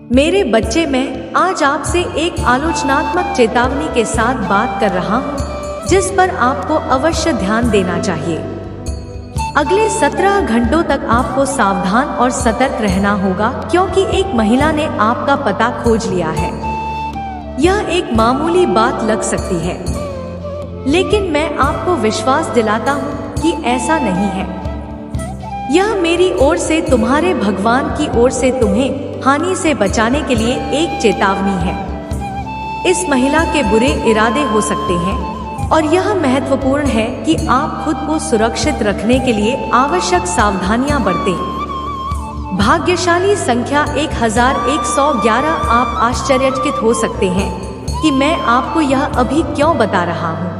मेरे बच्चे, मैं आज आपसे एक आलोचनात्मक चेतावनी के साथ बात कर रहा हूँ, जिस पर आपको अवश्य ध्यान देना चाहिए। अगले 17 घंटों तक आपको सावधान और सतर्क रहना होगा, क्योंकि एक महिला ने आपका पता खोज लिया है। यह एक मामूली बात लग सकती है, लेकिन मैं आपको विश्वास दिलाता हूँ कि ऐसा नहीं है। यह मेरी ओर से, तुम्हारे भगवान की ओर से तुम्हें हानि से बचाने के लिए एक चेतावनी है। इस महिला के बुरे इरादे हो सकते हैं, और यह महत्वपूर्ण है कि आप खुद को सुरक्षित रखने के लिए आवश्यक सावधानियां बरतें। भाग्यशाली संख्या 1111। आप आश्चर्यचकित हो सकते हैं कि मैं आपको यह अभी क्यों बता रहा हूँ।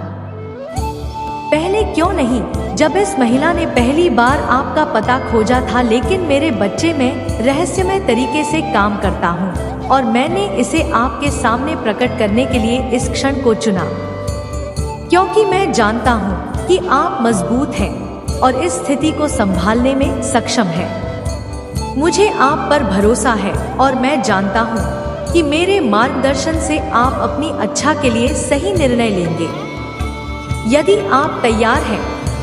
पहले क्यों नहीं, जब इस महिला ने पहली बार आपका पता खोजा था। लेकिन मेरे बच्चे, मैं रहस्यमय तरीके से काम करता हूँ, और मैंने इसे आपके सामने प्रकट करने के लिए इस क्षण को चुना, क्योंकि मैं जानता हूँ कि आप मजबूत हैं और इस स्थिति को संभालने में सक्षम हैं। मुझे आप पर भरोसा है, और मैं जानता हूँ कि मेरे मार्गदर्शन से आप अपनी अच्छा के लिए सही निर्णय लेंगे। यदि आप तैयार हैं,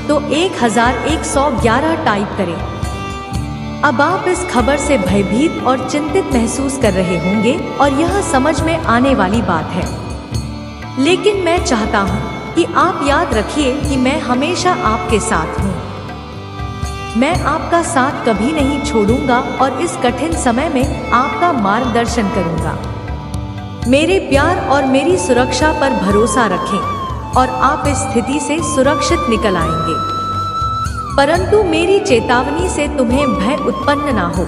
तो 1111 टाइप करें। अब आप इस खबर से भयभीत और चिंतित महसूस कर रहे होंगे, और यह समझ में आने वाली बात है। लेकिन मैं चाहता हूँ कि आप याद रखिए कि मैं हमेशा आपके साथ हूँ। मैं आपका साथ कभी नहीं छोड़ूंगा, और इस कठिन समय में आपका मार्गदर्शन करूंगा। मेरे प्यार और मेरी सुरक्षा पर भरोसा रखें, और आप इस स्थिति से सुरक्षित निकल आएंगे। परंतु मेरी चेतावनी से तुम्हें भय उत्पन्न ना हो।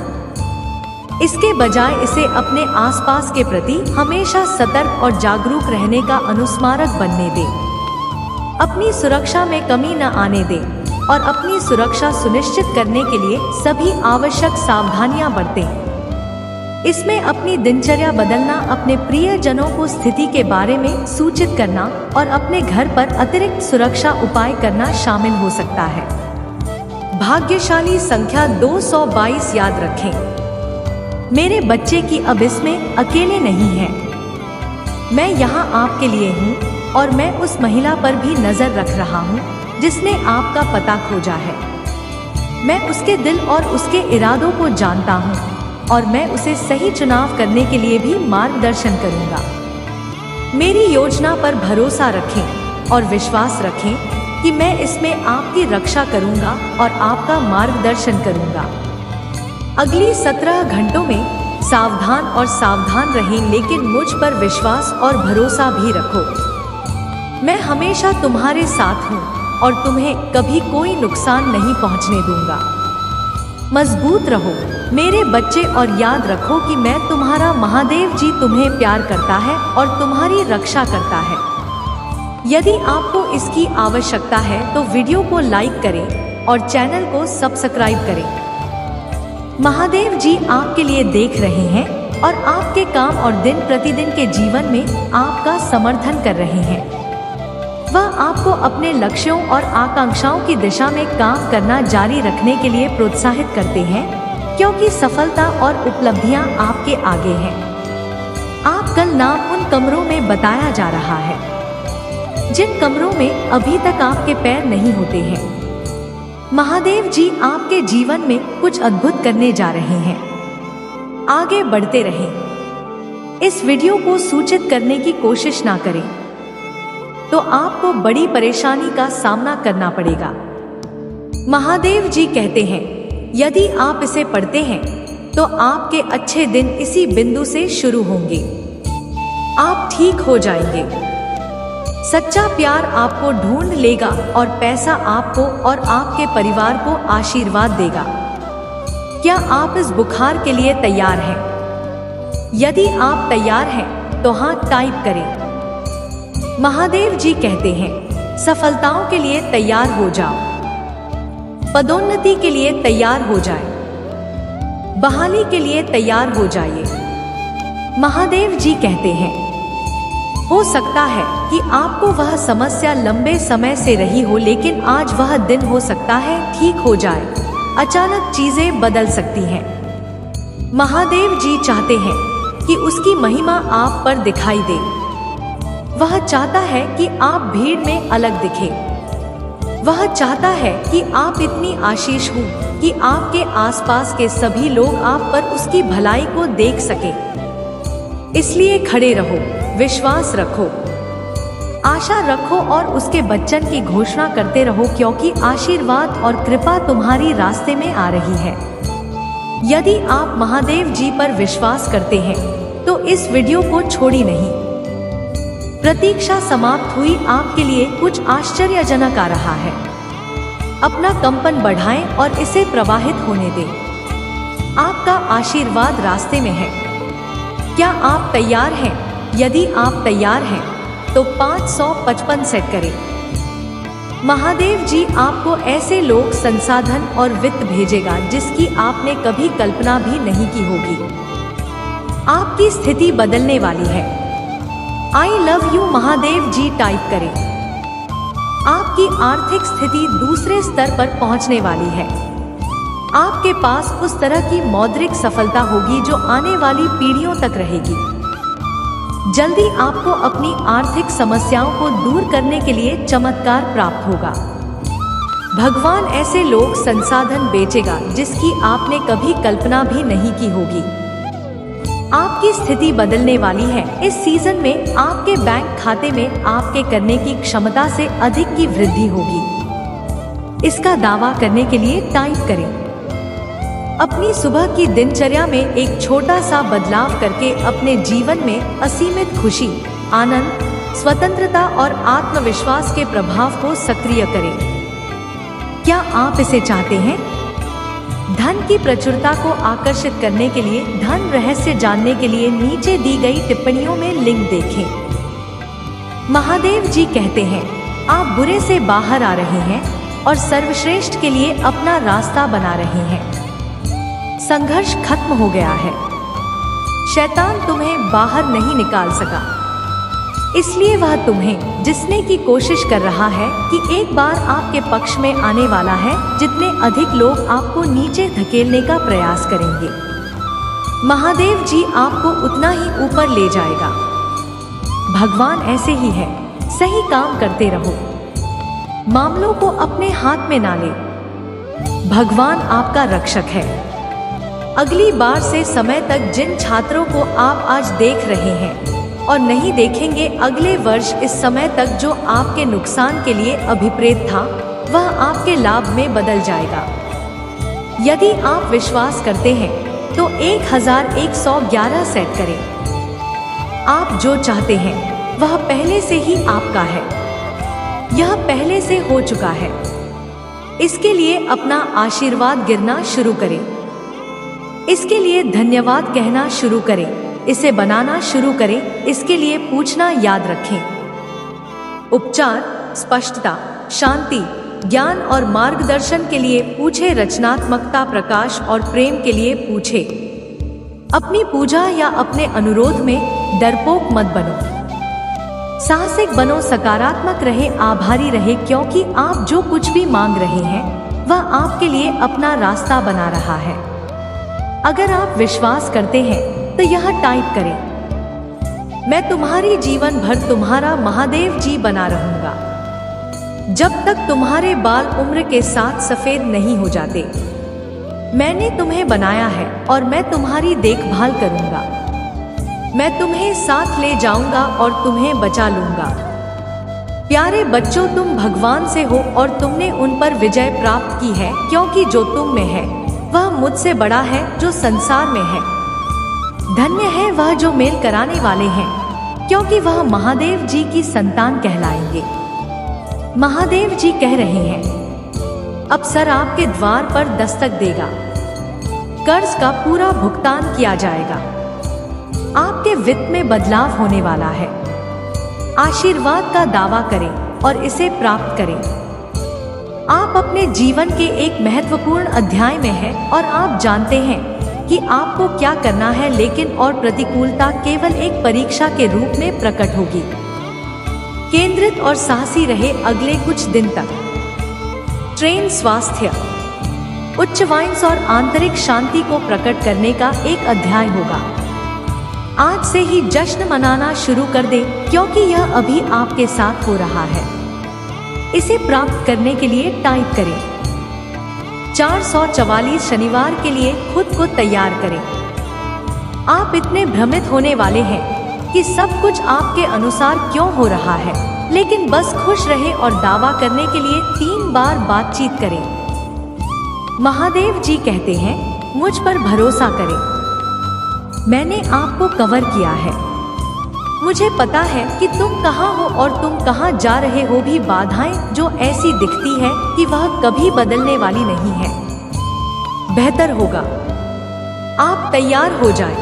इसके बजाय इसे अपने आसपास के प्रति हमेशा सतर्क और जागरूक रहने का अनुस्मारक बनने दें। अपनी सुरक्षा में कमी न आने दें, और अपनी सुरक्षा सुनिश्चित करने के लिए सभी आवश्यक सावधानियां बरतें। इसमें अपनी दिनचर्या बदलना, अपने प्रियजनों को स्थिति के बारे में सूचित करना, और अपने घर पर अतिरिक्त सुरक्षा उपाय करना शामिल हो सकता है। भाग्यशाली संख्या 222 याद रखें। मेरे बच्चे की अब इसमें अकेले नहीं है। मैं यहाँ आपके लिए हूँ, और मैं उस महिला पर भी नजर रख रहा हूँ जिसने आपका पता खोजा है। मैं उसके दिल और उसके इरादों को जानता हूँ, और मैं उसे सही चुनाव करने के लिए भी मार्गदर्शन करूँगा। मेरी योजना पर भरोसा रखें और विश्वास रखें कि मैं इसमें आपकी रक्षा करूँगा और आपका मार्गदर्शन करूँगा। अगली 17 घंटों में सावधान रहें, लेकिन मुझ पर विश्वास और भरोसा भी रखो। मैं हमेशा तुम्हारे साथ हूँ, और तुम्हें कभी कोई नुकसान नहीं पहुंचने दूंगा। मजबूत रहो मेरे बच्चे, और याद रखो कि मैं तुम्हारा महादेव जी तुम्हें प्यार करता है और तुम्हारी रक्षा करता है। यदि आपको इसकी आवश्यकता है तो वीडियो को लाइक करें और चैनल को सब्सक्राइब करें। महादेव जी आपके लिए देख रहे हैं, और आपके काम और दिन प्रतिदिन के जीवन में आपका समर्थन कर रहे हैं। वह आपको अपने लक्ष्यों और आकांक्षाओं की दिशा में काम करना जारी रखने के लिए प्रोत्साहित करते हैं, क्योंकि सफलता और उपलब्धियां आपके आगे हैं। आपका नाम उन कमरों में बताया जा रहा है जिन कमरों में अभी तक आपके पैर नहीं होते हैं। महादेव जी आपके जीवन में कुछ अद्भुत करने जा रहे हैं। आगे बढ़ते रहें। इस वीडियो को सूचित करने की कोशिश ना करें, तो आपको बड़ी परेशानी का सामना करना पड़ेगा। महादेव जी कहते हैं, यदि आप इसे पढ़ते हैं तो आपके अच्छे दिन इसी बिंदु से शुरू होंगे। आप ठीक हो जाएंगे। सच्चा प्यार आपको ढूंढ लेगा, और पैसा आपको और आपके परिवार को आशीर्वाद देगा। क्या आप इस बुखार के लिए तैयार हैं? यदि आप तैयार हैं तो हाँ टाइप करें। महादेव जी कहते हैं, सफलताओं के लिए तैयार हो जाओ। पदोन्नति के लिए तैयार हो जाए। बहाली के लिए तैयार हो जाइए। महादेव जी कहते हैं, हो सकता है कि आपको वह समस्या लंबे समय से रही हो, लेकिन आज वह दिन हो सकता है ठीक हो जाए। अचानक चीजें बदल सकती हैं। महादेव जी चाहते हैं कि उसकी महिमा आप पर दिखाई दे। वह चाहता है कि आप भीड़ में अलग दिखे। वह चाहता है कि आप इतनी आशीष हो कि आपके आसपास के सभी लोग आप पर उसकी भलाई को देख सके। इसलिए खड़े रहो, विश्वास रखो, आशा रखो और उसके वचन की घोषणा करते रहो, क्योंकि आशीर्वाद और कृपा तुम्हारी रास्ते में आ रही है। यदि आप महादेव जी पर विश्वास करते हैं तो इस वीडियो को छोड़ी नहीं। प्रतीक्षा समाप्त हुई, आपके लिए कुछ आश्चर्यजनक आ रहा है। अपना कंपन बढ़ाएं और इसे प्रवाहित होने दें। आपका आशीर्वाद रास्ते में है। क्या आप तैयार हैं? यदि आप तैयार हैं तो 555 सेट करें। महादेव जी आपको ऐसे लोग, संसाधन और वित्त भेजेगा जिसकी आपने कभी कल्पना भी नहीं की होगी। आपकी स्थिति बदलने वाली है। I love you Mahadev ji type करें। आपकी आर्थिक स्थिति दूसरे स्तर पर पहुंचने वाली है। आपके पास उस तरह की मौद्रिक सफलता होगी जो आने वाली पीढ़ियों तक रहेगी। जल्दी आपको अपनी आर्थिक समस्याओं को दूर करने के लिए चमत्कार प्राप्त होगा। भगवान ऐसे लोग, संसाधन बेचेगा जिसकी आपने कभी कल्पना भी नहीं की होगी। आपकी स्थिति बदलने वाली है। इस सीजन में आपके बैंक खाते में आपके करने की क्षमता से अधिक की वृद्धि होगी। इसका दावा करने के लिए टाइप करें। अपनी सुबह की दिनचर्या में एक छोटा सा बदलाव करके अपने जीवन में असीमित खुशी, आनंद, स्वतंत्रता और आत्मविश्वास के प्रभाव को सक्रिय करें। क्या आप इसे चाहते हैं? धन की प्रचुरता को आकर्षित करने के लिए धन रहस्य जानने के लिए नीचे दी गई टिप्पणियों में लिंक देखें। महादेव जी कहते हैं, आप बुरे से बाहर आ रहे हैं और सर्वश्रेष्ठ के लिए अपना रास्ता बना रहे हैं। संघर्ष खत्म हो गया है। शैतान तुम्हें बाहर नहीं निकाल सका, इसलिए वह तुम्हें जिसने की कोशिश कर रहा है कि एक बार आपके पक्ष में आने वाला है। जितने अधिक लोग आपको नीचे धकेलने का प्रयास करेंगे, महादेव जी आपको उतना ही ऊपर ले जाएगा। भगवान ऐसे ही है। सही काम करते रहो, मामलों को अपने हाथ में ना ले। भगवान आपका रक्षक है। अगली बार से समय तक जिन छात्रों को आप आज देख रहे हैं और नहीं देखेंगे, अगले वर्ष इस समय तक जो आपके नुकसान के लिए अभिप्रेत था वह आपके लाभ में बदल जाएगा। यदि आप विश्वास करते हैं तो 1111 सेट करें। आप जो चाहते हैं वह पहले से ही आपका है। यह पहले से हो चुका है। इसके लिए अपना आशीर्वाद गिरना शुरू करें। इसके लिए धन्यवाद कहना शुरू करें। इसे बनाना शुरू करें। इसके लिए पूछना याद रखें। उपचार, स्पष्टता, शांति, ज्ञान और मार्गदर्शन के लिए पूछे। रचनात्मकता, प्रकाश और प्रेम के लिए पूछे। अपनी पूजा या अपने अनुरोध में डरपोक मत बनो। साहसिक बनो, सकारात्मक रहे, आभारी रहे, क्योंकि आप जो कुछ भी मांग रहे हैं वह आपके लिए अपना रास्ता बना रहा है। अगर आप विश्वास करते हैं तो यह टाइप करें। मैं तुम्हारी जीवन भर तुम्हारा महादेव जी बना रहूंगा, जब तक तुम्हारे बाल उम्र के साथ सफेद नहीं हो जाते। मैंने तुम्हें बनाया है और मैं तुम्हारी देखभाल करूंगा। मैं तुम्हें साथ ले जाऊंगा और तुम्हें बचा लूंगा। प्यारे बच्चों, तुम भगवान से हो और तुमने उन पर विजय प्राप्त की है, क्योंकि जो तुम में है वह मुझसे बड़ा है जो संसार में है। धन्य है वह जो मेल कराने वाले हैं, क्योंकि वह महादेव जी की संतान कहलाएंगे। महादेव जी कह रहे हैं, अवसर आपके द्वार पर दस्तक देगा। कर्ज का पूरा भुगतान किया जाएगा। आपके वित्त में बदलाव होने वाला है। आशीर्वाद का दावा करें और इसे प्राप्त करें। आप अपने जीवन के एक महत्वपूर्ण अध्याय में हैं और आप जानते हैं कि आपको क्या करना है, लेकिन और प्रतिकूलता केवल एक परीक्षा के रूप में प्रकट होगी। केंद्रित और साहसी रहे अगले कुछ दिन तक। ट्रेन, स्वास्थ्य, उच्च वाइन्स और आंतरिक शांति को प्रकट करने का एक अध्याय होगा। आज से ही जश्न मनाना शुरू कर दे, क्योंकि यह अभी आपके साथ हो रहा है। इसे प्राप्त करने के लिए टाइप करें 444 शनिवार के लिए खुद को तैयार करें। आप इतने भ्रमित होने वाले हैं कि सब कुछ आपके अनुसार क्यों हो रहा है, लेकिन बस खुश रहें और दावा करने के लिए 3 बार बातचीत करें। महादेव जी कहते हैं, मुझ पर भरोसा करें, मैंने आपको कवर किया है। मुझे पता है कि तुम कहाँ हो और तुम कहाँ जा रहे हो। भी बाधाएं जो ऐसी दिखती है कि वह कभी बदलने वाली नहीं है। बेहतर होगा आप तैयार हो जाएं।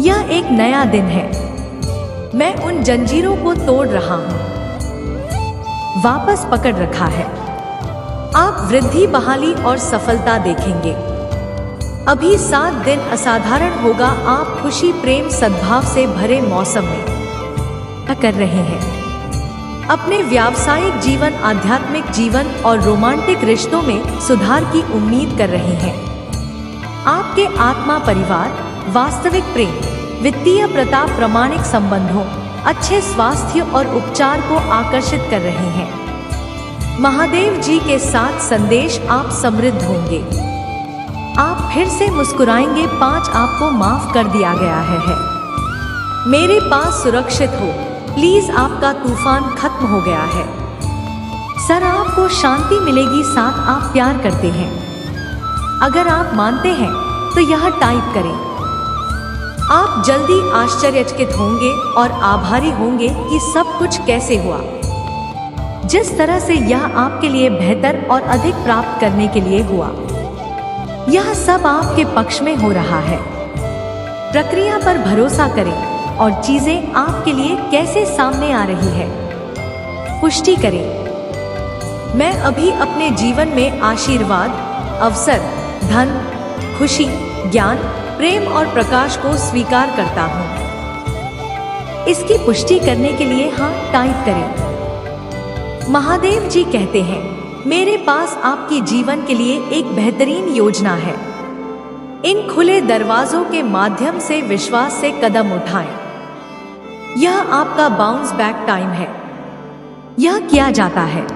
यह एक नया दिन है। मैं उन जंजीरों को तोड़ रहा हूँ, वापस पकड़ रखा है। आप वृद्धि, बहाली और सफलता देखेंगे। अभी 7 दिन असाधारण होगा। आप खुशी, प्रेम, सद्भाव से भरे मौसम में कर रहे हैं। अपने व्यावसायिक जीवन, आध्यात्मिक जीवन और रोमांटिक रिश्तों में सुधार की उम्मीद कर रहे हैं। आपके आत्मा, परिवार, वास्तविक प्रेम, वित्तीय प्रताप, प्रामाणिक संबंधों, अच्छे स्वास्थ्य और उपचार को आकर्षित कर रहे हैं। महादेव जी के साथ संदेश, आप समृद्ध होंगे। आप फिर से मुस्कुराएंगे। 5 आपको माफ कर दिया गया है। मेरे पास सुरक्षित हो, प्लीज आपका तूफान खत्म हो गया है। सर, आपको शांति मिलेगी। 7 आप प्यार करते हैं। अगर आप मानते हैं तो यह टाइप करें। आप जल्दी आश्चर्यचकित होंगे और आभारी होंगे कि सब कुछ कैसे हुआ। जिस तरह से यह आपके लिए बेहतर और अधिक प्राप्त करने के लिए हुआ, यह सब आपके पक्ष में हो रहा है। प्रक्रिया पर भरोसा करें और चीजें आपके लिए कैसे सामने आ रही है, पुष्टि करें। मैं अभी अपने जीवन में आशीर्वाद, अवसर, धन, खुशी, ज्ञान, प्रेम और प्रकाश को स्वीकार करता हूँ। इसकी पुष्टि करने के लिए हाँ टाइप करें। महादेव जी कहते हैं, मेरे पास आपकी जीवन के लिए एक बेहतरीन योजना है। इन खुले दरवाजों के माध्यम से विश्वास से कदम उठाएं। यह आपका बाउंस बैक टाइम है। यह किया जाता है।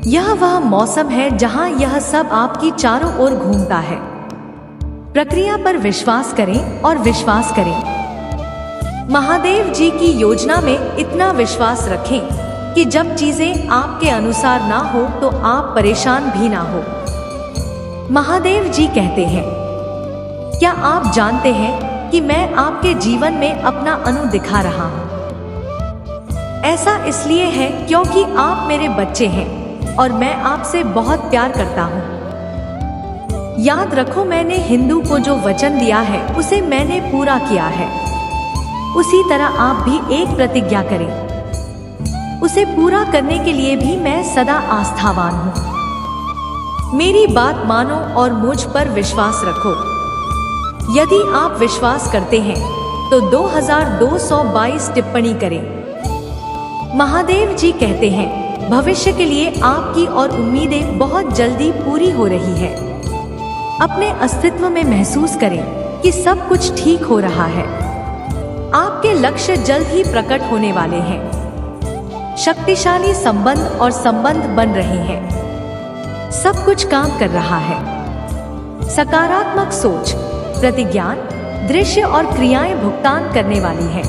यह वह मौसम है जहां यह सब आपकी चारों ओर घूमता है। प्रक्रिया पर विश्वास करें और विश्वास करें। महादेव जी की योजना में इतना विश्वास रखें कि जब चीजें आपके अनुसार ना हो तो आप परेशान भी ना हो। महादेव जी कहते हैं, क्या आप जानते हैं कि मैं आपके जीवन में अपना अनु दिखा रहा हूँ। ऐसा इसलिए है क्योंकि आप मेरे बच्चे हैं और मैं आपसे बहुत प्यार करता हूँ। याद रखो, मैंने हिंदू को जो वचन दिया है उसे मैंने पूरा किया है। उसी तरह आप भी एक प्रतिज्ञा करें। उसे पूरा करने के लिए भी मैं सदा आस्थावान हूँ। मेरी बात मानो और मुझ पर विश्वास रखो। यदि आप विश्वास करते हैं तो 2222 टिप्पणी करें। महादेव जी कहते हैं, भविष्य के लिए आपकी और उम्मीदें बहुत जल्दी पूरी हो रही है। अपने अस्तित्व में महसूस करें कि सब कुछ ठीक हो रहा है। आपके लक्ष्य जल्द ही प्रकट होने वाले हैं। शक्तिशाली संबंध और संबंध बन रहे हैं। सब कुछ काम कर रहा है। सकारात्मक सोच, प्रतिज्ञान, दृश्य और क्रियाएं भुगतान करने वाली हैं।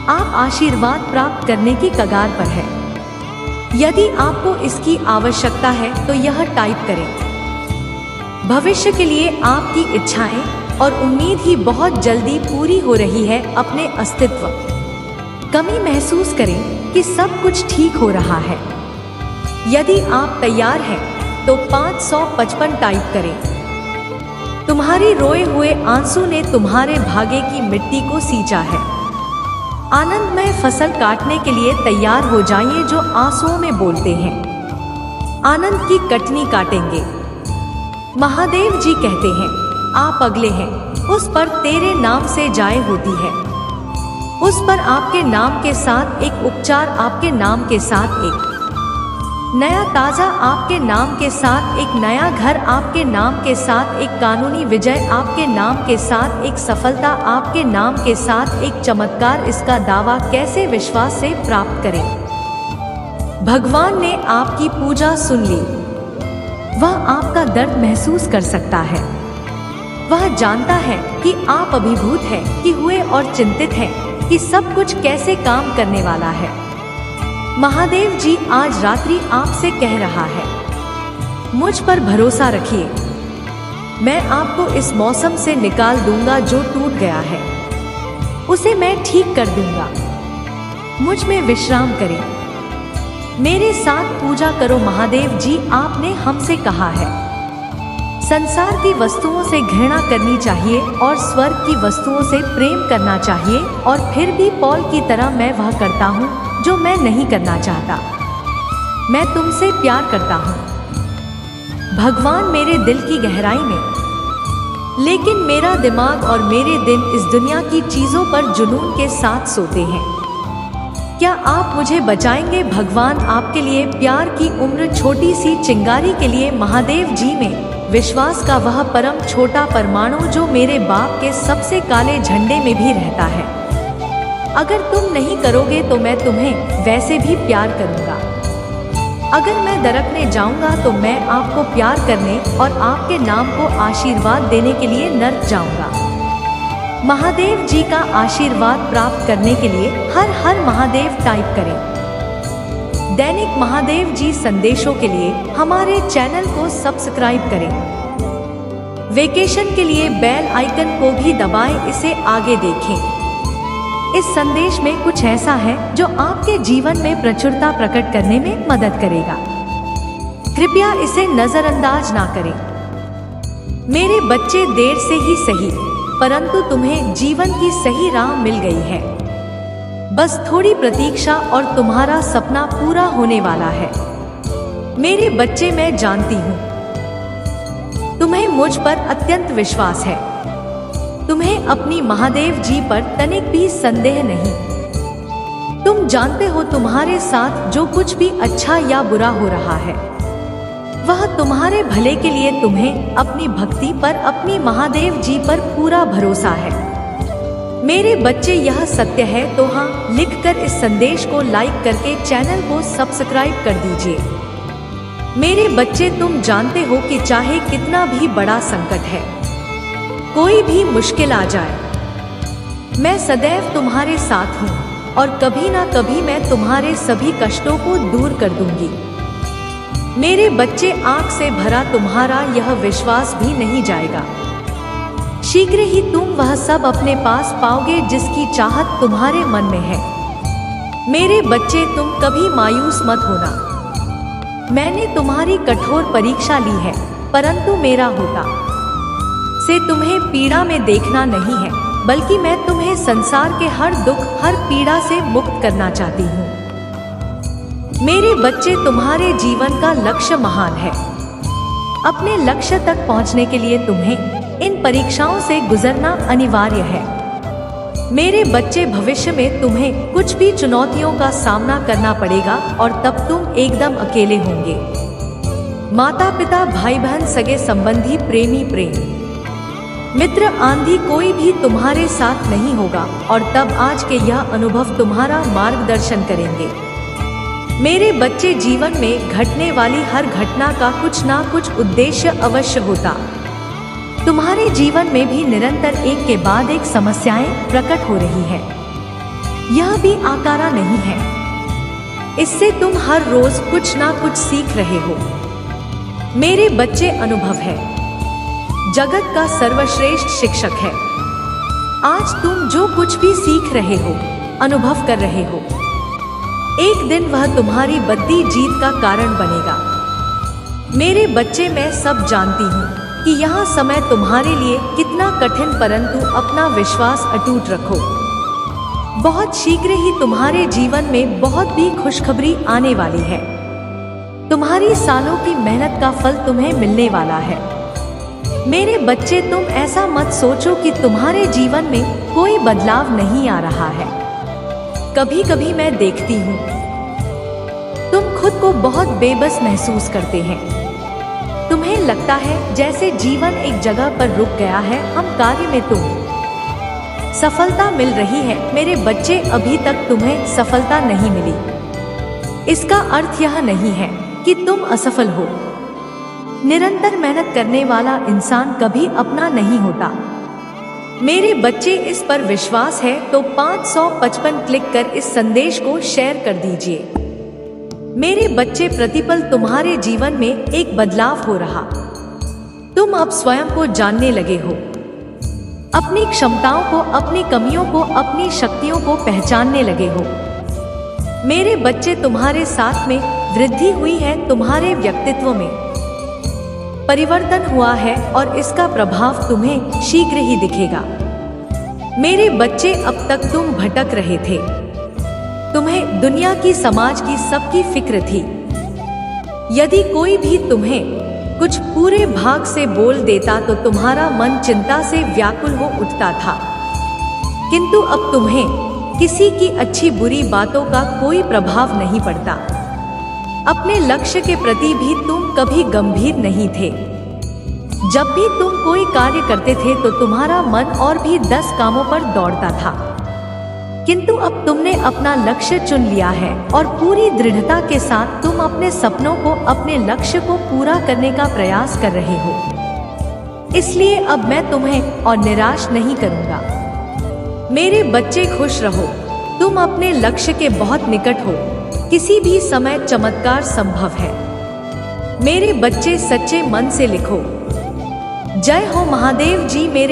आप आशीर्वाद प्राप्त करने की कगार पर हैं। यदि आपको इसकी आवश्यकता है तो यह टाइप करें। भविष्य के लिए आपकी इच्छाएं और उम्मीद ही बहुत जल्दी पूरी हो रही है। अपने अस्तित्व कमी महसूस करें कि सब कुछ ठीक हो रहा है। यदि आप तैयार हैं तो 555 टाइप करें। तुम्हारी रोए हुए आंसू ने तुम्हारे भाग्य की मिट्टी को सींचा है। आनंदमय फसल काटने के लिए तैयार हो जाइए। जो आंसुओं में बोलते हैं, आनंद की कटनी काटेंगे। महादेव जी कहते हैं, आप अगले हैं। उस पर तेरे नाम से जाए होती है। उस पर आपके नाम के साथ एक उपचार, आपके नाम के साथ एक नया ताज़ा आपके नाम के साथ, एक नया घर आपके नाम के साथ, एक कानूनी विजय आपके नाम के साथ, एक सफलता आपके नाम के साथ, एक चमत्कार। इसका दावा कैसे विश्वास से प्राप्त करें? भगवान ने आपकी पूजा सुन ली। वह आपका दर्द महसूस कर सकता है। वह जानता है कि आप अभिभूत हैं, कि हुए और चिंतित हैं कि सब कुछ कैसे काम करने वाला है। महादेव जी आज रात्रि आपसे कह रहा है, मुझ पर भरोसा रखिए। मैं आपको इस मौसम से निकाल दूंगा जो टूट गया है, उसे मैं ठीक कर दूंगा। मुझ में विश्राम करें, मेरे साथ पूजा करो। महादेव जी आपने हमसे कहा है, संसार की वस्तुओं से घृणा करनी चाहिए और स्वर्ग की वस्तुओं से प्रेम करना चाहिए, और फिर भी पॉल की तरह मैं वह करता हूँ जो मैं नहीं करना चाहता। मैं तुमसे प्यार करता हूँ भगवान, मेरे दिल की गहराई में, लेकिन मेरा दिमाग और मेरे दिन इस दुनिया की चीजों पर जुनून के साथ सोते हैं। क्या आप मुझे बचाएंगे भगवान? आपके लिए प्यार की उम्र छोटी सी चिंगारी के लिए महादेव जी में विश्वास का वह परम छोटा परमाणु जो मेरे बाप के सबसे काले झंडे में भी रहता है। अगर तुम नहीं करोगे तो मैं तुम्हें वैसे भी प्यार करूंगा। अगर मैं दरकने जाऊंगा तो मैं आपको प्यार करने और आपके नाम को आशीर्वाद देने के लिए नर्क जाऊंगा। महादेव जी का आशीर्वाद प्राप्त करने के लिए हर हर महादेव टाइप करें। दैनिक महादेव जी संदेशों के लिए हमारे चैनल को सब्सक्राइब करें। वेकेशन के लिए बेल आइकन को भी दबाएं, इसे आगे देखें। इस संदेश में कुछ ऐसा है जो आपके जीवन में प्रचुरता प्रकट करने में मदद करेगा। कृपया इसे नजरअंदाज ना करें। मेरे बच्चे, देर से ही सही, परंतु तुम्हें जीवन की सही राह मिल गई है। बस थोड़ी प्रतीक्षा और तुम्हारा सपना पूरा होने वाला है। मेरे बच्चे, मैं जानती हूँ तुम्हें मुझ पर अत्यंत विश्वास है। तुम्हें अपनी महादेव जी पर तनिक भी संदेह नहीं। तुम जानते हो तुम्हारे साथ जो कुछ भी अच्छा या बुरा हो रहा है वह तुम्हारे भले के लिए। तुम्हें अपनी भक्ति पर, अपनी महादेव जी पर पूरा भरोसा है। मेरे बच्चे, यह सत्य है तो हाँ लिखकर इस संदेश को लाइक करके चैनल को सब्सक्राइब कर दीजिए। मेरे बच्चे, तुम जानते हो कि चाहे कितना भी बड़ा संकट है, कोई भी मुश्किल आ जाए, मैं सदैव तुम्हारे साथ हूँ और कभी ना कभी मैं तुम्हारे सभी कष्टों को दूर कर दूंगी। मेरे बच्चे, आंख से भरा तुम्हारा यह विश्वास भी नहीं जाएगा। शीघ्र ही तुम वह सब अपने पास पाओगे जिसकी चाहत तुम्हारे मन में है। मेरे बच्चे, तुम कभी मायूस मत होना। मैंने तुम्हारी कठोर परीक्षा ली है, परंतु मेरा होता से तुम्हें पीड़ा में देखना नहीं है, बल्कि मैं तुम्हें संसार के हर दुख, हर पीड़ा से मुक्त करना चाहती हूँ। मेरे बच्चे, तुम्हारे जीवन का लक्ष्य महान है। अपने लक्ष्य तक पहुँचने के लिए तुम्हें इन परीक्षाओं से गुजरना अनिवार्य है। मेरे बच्चे, भविष्य में तुम्हें कुछ भी चुनौतियों का सामना करना पड़ेगा और तब तुम एकदम अकेले होंगे। माता पिता, भाई बहन, सगे संबंधी, प्रेमी, प्रेम मित्र, आंधी, कोई भी तुम्हारे साथ नहीं होगा और तब आज के यह अनुभव तुम्हारा मार्गदर्शन करेंगे। मेरे बच्चे, जीवन में घटने वाली हर घटना का कुछ ना कुछ उद्देश्य अवश्य होता। तुम्हारे जीवन में भी निरंतर एक के बाद एक समस्याएं प्रकट हो रही है। यह भी आकारा नहीं है। इससे तुम हर रोज कुछ ना कुछ सीख रहे हो। मेरे बच्चे, अनुभव है जगत का सर्वश्रेष्ठ शिक्षक है। आज तुम जो कुछ भी सीख रहे हो, अनुभव कर रहे हो, एक दिन वह तुम्हारी बद्दी जीत का कारण बनेगा। मेरे बच्चे, मैं सब जानती हूँ कि यह समय तुम्हारे लिए कितना कठिन, परंतु अपना विश्वास अटूट रखो। बहुत शीघ्र ही तुम्हारे जीवन में बहुत भी खुशखबरी आने वाली है। तुम्हारी सालों की मेहनत का फल तुम्हें मिलने वाला है। मेरे बच्चे, तुम ऐसा मत सोचो कि तुम्हारे जीवन में कोई बदलाव नहीं आ रहा है। कभी कभी मैं देखती हूँ तुम खुद को बहुत बेबस महसूस करते हैं। तुम्हें लगता है जैसे जीवन एक जगह पर रुक गया है। हम कार्य में तुम सफलता मिल रही है मेरे बच्चे, अभी तक तुम्हें सफलता नहीं मिली। इसका अर्थ यह नहीं है कि तुम असफल हो। निरंतर मेहनत करने वाला इंसान कभी अपना नहीं होता। मेरे बच्चे, इस पर विश्वास है तो 555 क्लिक कर इस संदेश को शेयर कर दीजिए। मेरे बच्चे, प्रतिपल तुम्हारे जीवन में एक बदलाव हो रहा। तुम अब स्वयं को जानने लगे हो, अपनी क्षमताओं को, अपनी कमियों को, अपनी शक्तियों को पहचानने लगे हो। मेरे बच्चे, तुम्हारे साथ में वृद्धि हुई है, तुम्हारे व्यक्तित्व में परिवर्तन हुआ है और इसका प्रभाव तुम्हें शीघ्र ही दिखेगा। मेरे बच्चे, अब तक तुम भटक रहे थे। तुम्हें दुनिया की, समाज की, सबकी फिक्र थी। यदि कोई भी तुम्हें कुछ पूरे भाग से बोल देता तो तुम्हारा मन चिंता से व्याकुल हो उठता था। किंतु अब तुम्हें किसी की अच्छी बुरी बातों का कोई प्रभाव नहीं पड़ता। अपने लक्ष्य के प्रति भी तुम कभी गंभीर नहीं थे। जब भी तुम कोई कार्य करते थे तो तुम्हारा मन और भी 10 कामों पर दौड़ता था। किंतु अब तुमने अपना लक्ष्य चुन लिया है और पूरी दृढ़ता के साथ तुम अपने सपनों को, अपने लक्ष्य को पूरा करने का प्रयास कर रहे हो। इसलिए अब मैं तुम्हें और निराश नहीं करूंगा। मेरे बच्चे, खुश रहो। तुम अपने लक्ष्य के बहुत निकट हो। किसी भी समय चमत्कार संभव है। मेरे बच्चे, सच्चे मन से लिखो। जय हो महादेव जी। मेरे